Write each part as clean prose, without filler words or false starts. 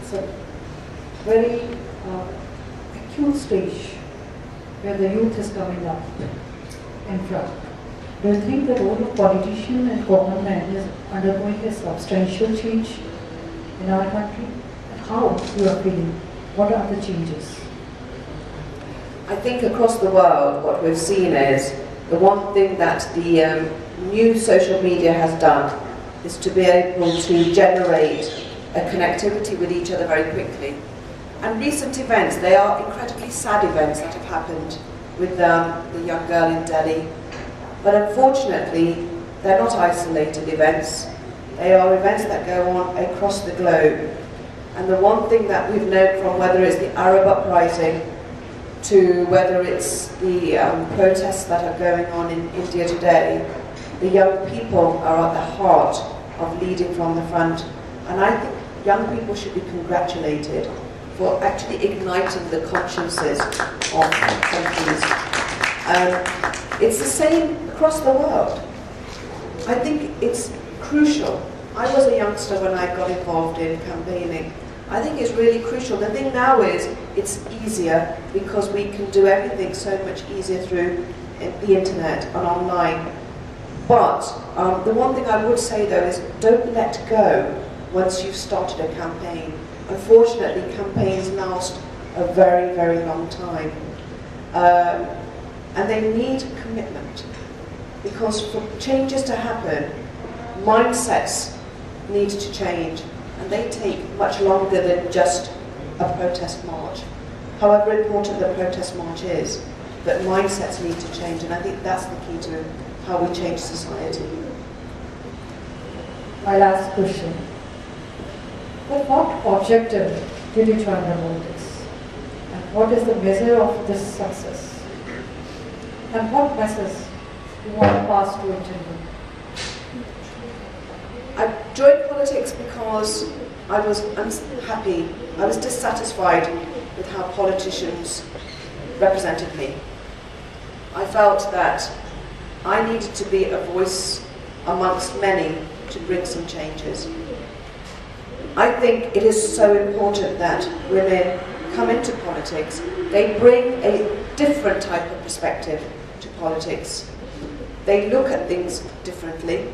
it's a very acute stage where the youth is coming up in front. Do you think the role of politician and common man is undergoing a substantial change in our country? And how you are feeling? What are the changes? I think across the world what we've seen is the one thing that the new social media has done is to be able to generate a connectivity with each other very quickly. And recent events, they are incredibly sad events that have happened with the young girl in Delhi. But unfortunately, they're not isolated events. They are events that go on across the globe. And the one thing that we've known from whether it's the Arab uprising to whether it's the protests that are going on in India today, the young people are at the heart of leading from the front. And I think young people should be congratulated for actually igniting the consciences of countries. It's the same across the world. I think it's crucial. I was a youngster when I got involved in campaigning. I think it's really crucial. The thing now is it's easier because we can do everything so much easier through the internet and online. But the one thing I would say though is don't let go once you've started a campaign. Unfortunately, campaigns last a very, very long time. And they need commitment. Because for changes to happen, mindsets need to change. And they take much longer than just a protest march. However important the protest march is, but mindsets need to change. And I think that's the key to how we change society. My last question. With what objective did you join the politics? And what is the measure of this success? And what message you want to pass to your children? I joined politics because I was unhappy, I was dissatisfied with how politicians represented me. I felt that I needed to be a voice amongst many to bring some changes. I think it is so important that women come into politics. They bring a different type of perspective to politics. They look at things differently,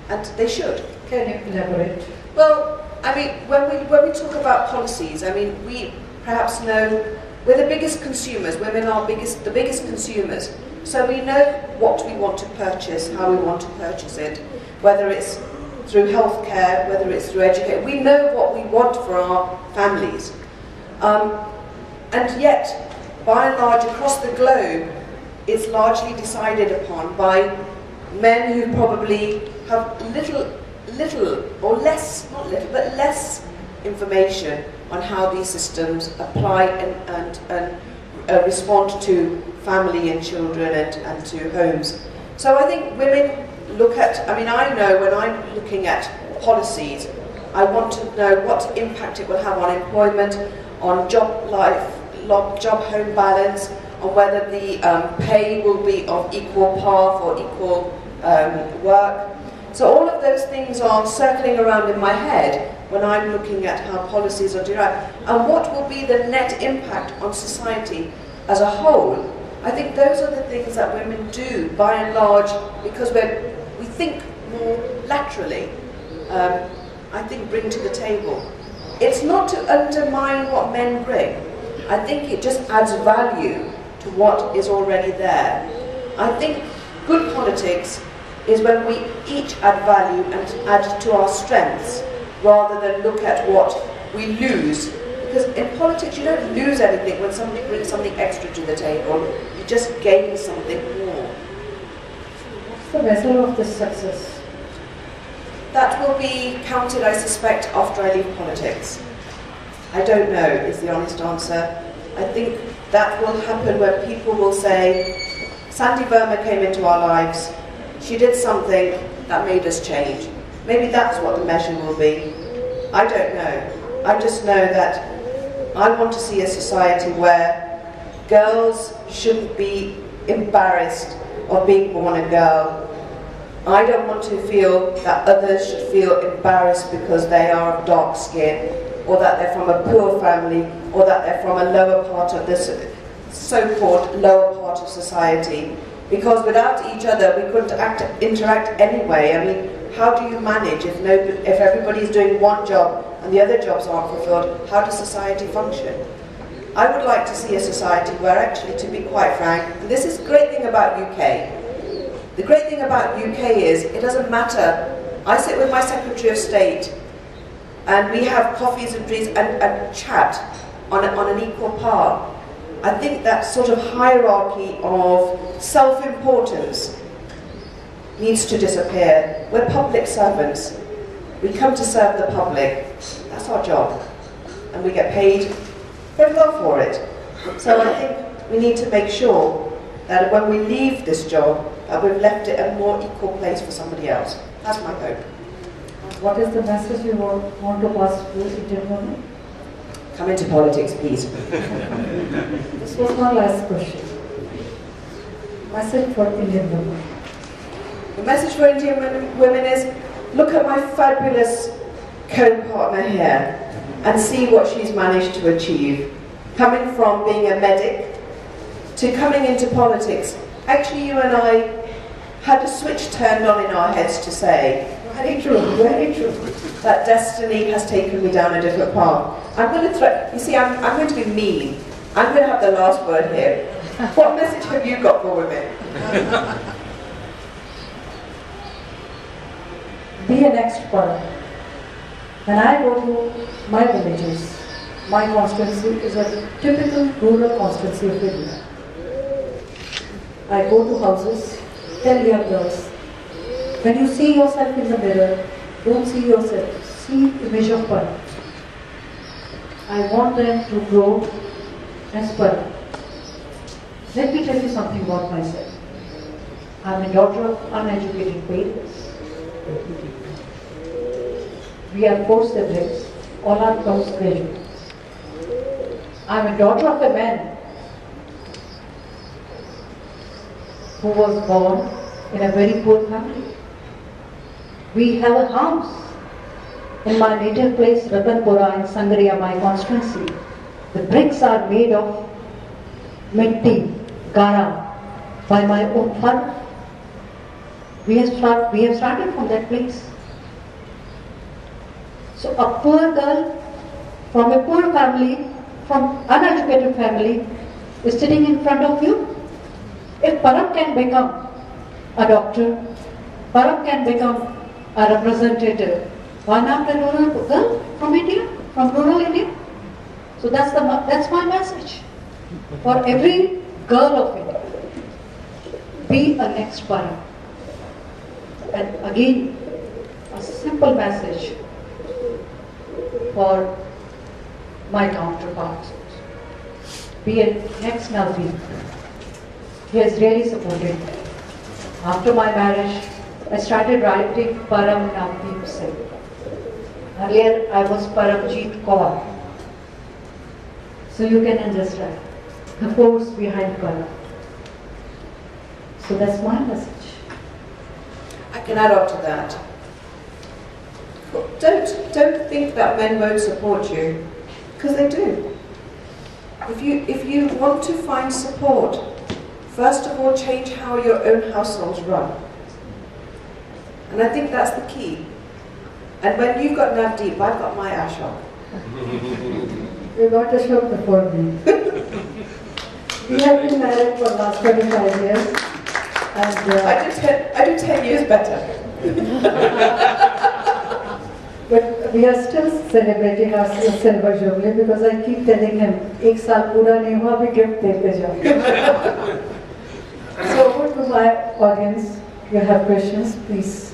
and they should. Can you elaborate? Well, I mean, when we talk about policies, I mean, we perhaps know we're the biggest consumers. Women are the biggest consumers. So we know what we want to purchase, how we want to purchase it, whether it's through healthcare, whether it's through education. We know what we want for our families. And yet, by and large, across the globe, it's largely decided upon by men who probably have little or less, not little, but less information on how these systems apply and respond to family and children and to homes. So I think women look at, I mean, I know when I'm looking at policies, I want to know what impact it will have on employment, on job life, job-home balance, on whether the pay will be of equal path or equal work. So all of those things are circling around in my head when I'm looking at how policies are derived. And what will be the net impact on society as a whole? I think those are the things that women do, by and large, because we think more laterally, I think bring to the table. It's not to undermine what men bring. I think it just adds value to what is already there. I think good politics is when we each add value and add to our strengths, rather than look at what we lose. Because in politics you don't lose anything when somebody brings something extra to the table, you just gain something more. What's the measure of this success? That will be counted, I suspect, after I leave politics. I don't know, is the honest answer. I think that will happen when people will say, Sandy Verma came into our lives, she did something that made us change. Maybe that's what the measure will be. I don't know. I just know that I want to see a society where girls shouldn't be embarrassed of being born a girl. I don't want to feel that others should feel embarrassed because they are of dark skin or that they're from a poor family, or that they're from a lower part of this so-called lower part of society. Because without each other, we couldn't interact anyway. I mean, how do you manage if everybody's doing one job and the other jobs aren't fulfilled? How does society function? I would like to see a society where actually, to be quite frank, and this is the great thing about UK. The great thing about UK is it doesn't matter. I sit with my Secretary of State and we have coffees and drinks and chat on an equal par. I think that sort of hierarchy of self-importance needs to disappear. We're public servants. We come to serve the public. That's our job. And we get paid very well for it. So I think we need to make sure that when we leave this job, that we've left it a more equal place for somebody else. That's my hope. What is the message you want to pass to Indian women? Come into politics, please. This was my last question. Message for Indian women. The message for Indian women is, look at my fabulous co-partner here and see what she's managed to achieve. Coming from being a medic to coming into politics. Actually, you and I had a switch turned on in our heads to say, very true, that destiny has taken me down a different path. I'm going to you see, I'm going to be mean. I'm going to have the last word here. What message have you got for women? Be an expert. When I go to my villages, my constituency is a typical rural constituency of India. I go to houses, tell young girls, when you see yourself in the mirror, don't see yourself, see image of Param. I want them to grow as Param. Let me tell you something about myself. I'm a daughter of uneducated parents. We are four siblings, all are postgraduates. I'm a daughter of a man who was born in a very poor family. We have a house in my native place, Ratanpura in Sangria, my constituency. The bricks are made of mitti, gara, by my own father. We have started from that place. So a poor girl from a poor family, from uneducated family, is sitting in front of you. If Param can become a doctor, Param can become a representative, why not a rural girl from India, from rural India? So that's my message for every girl of India. Be a next Param. And again, a simple message for my counterparts. Be a next Navdeep. He has really supported me. After my marriage, I started writing Param Navdeep Singh. Earlier, I was Paramjeet Kaur. So you can understand the force behind Param. So that's my message. I can add on to that. Don't think that men won't support you, because they do. If you want to find support, first of all, change how your own households run. And I think that's the key. And when you've got Navdeep, I've got my Ashok. You got Ashok before me. We have been married for the last 25 years. And I do 10 years better. But we are still celebrating our silver jubilee because I keep telling him, "Ek saal pura nahi hua, abhi gift dete jao." So over to my audience, you have questions, please.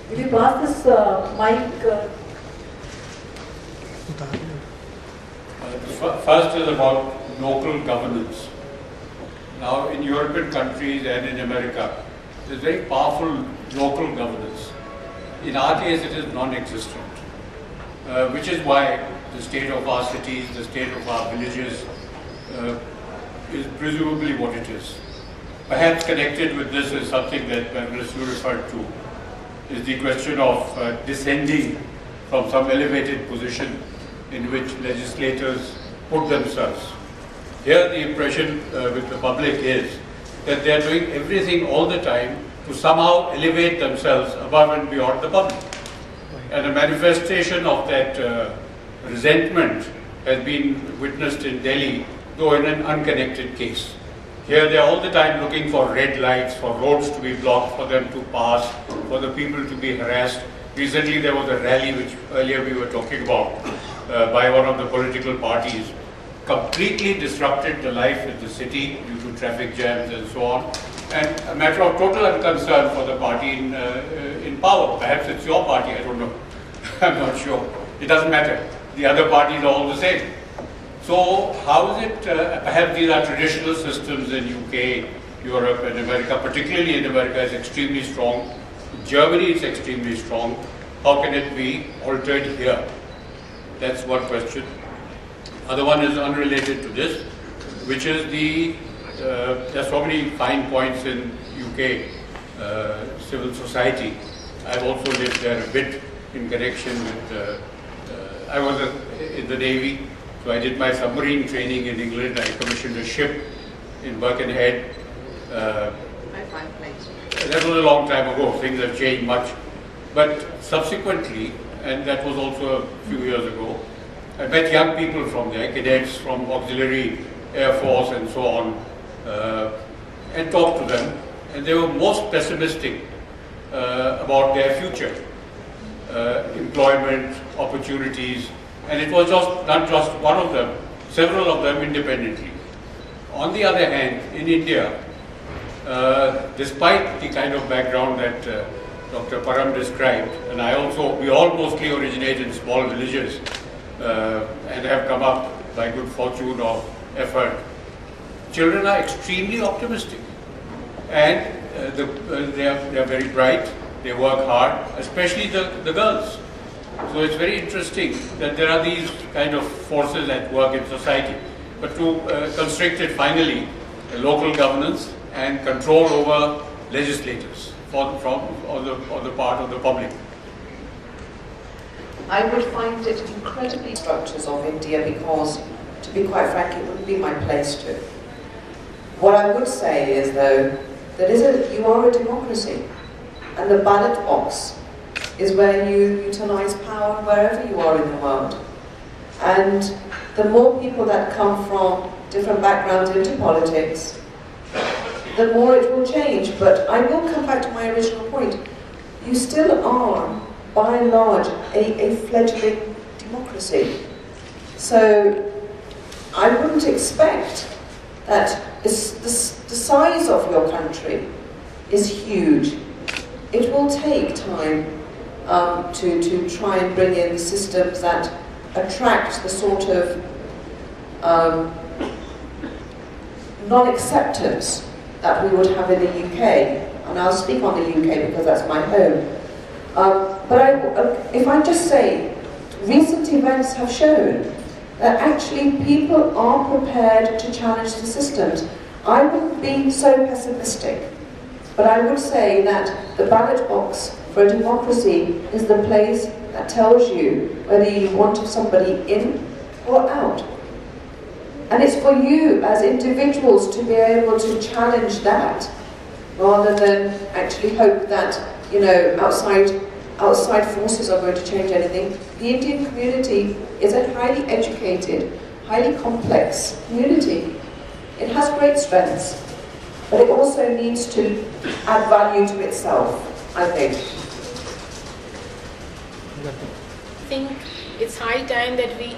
Will you pass this mic? First is about local governance. Now in European countries and in America, there's very powerful local governance. In our case, it is non-existent, which is why the state of our cities, the state of our villages is presumably what it is. Perhaps connected with this is something that Prime Minister referred to, is the question of descending from some elevated position in which legislators put themselves. Here the impression with the public is that they are doing everything all the time to somehow elevate themselves above and beyond the public. And a manifestation of that resentment has been witnessed in Delhi, though in an unconnected case. Here they are all the time looking for red lights, for roads to be blocked, for them to pass, for the people to be harassed. Recently there was a rally which earlier we were talking about by one of the political parties, completely disrupted the life in the city due to traffic jams and so on, and a matter of total unconcern for the party in power. Perhaps it's your party, I don't know. I'm not sure. It doesn't matter. The other parties are all the same. So how is it, perhaps these are traditional systems in UK, Europe and America, particularly in America is extremely strong. In Germany is extremely strong. How can it be altered here? That's one question. Other one is unrelated to this, which is the, there's so many fine points in UK civil society. I've also lived there a bit in connection with, I was in the Navy, so I did my submarine training in England. I commissioned a ship in Birkenhead. That was a long time ago, things have changed much. But subsequently, and that was also a few years ago, I met young people from there, cadets from auxiliary air force and so on, and talked to them, and they were most pessimistic about their future, employment, opportunities, and it was just not just one of them, several of them independently. On the other hand, in India, despite the kind of background that Dr. Param described, and we all mostly originate in small villages and have come up by good fortune or effort. Children are extremely optimistic, and they are very bright, they work hard, especially the girls. So it's very interesting that there are these kind of forces at work in society. But to constrict it finally, local governance and control over legislators on the part of the public. I would find it incredibly structures of India because, to be quite frank, it wouldn't be my place to. What I would say is, though, that you are a democracy, and the ballot box is where you utilize power wherever you are in the world. And the more people that come from different backgrounds into politics, the more it will change. But I will come back to my original point. You still are, by and large, a fledgling democracy. So I wouldn't expect that the size of your country is huge. It will take time to try and bring in systems that attract the sort of non-acceptance that we would have in the UK. And I'll speak on the UK because that's my home. But if I just say, recent events have shown that actually people are prepared to challenge the systems. I wouldn't be so pessimistic, but I would say that the ballot box for a democracy is the place that tells you whether you want somebody in or out. And it's for you as individuals to be able to challenge that, rather than actually hope that, you know, outside forces are going to change anything. The Indian community is a highly educated, highly complex community. It has great strengths, but it also needs to add value to itself, I think. I think it's high time that we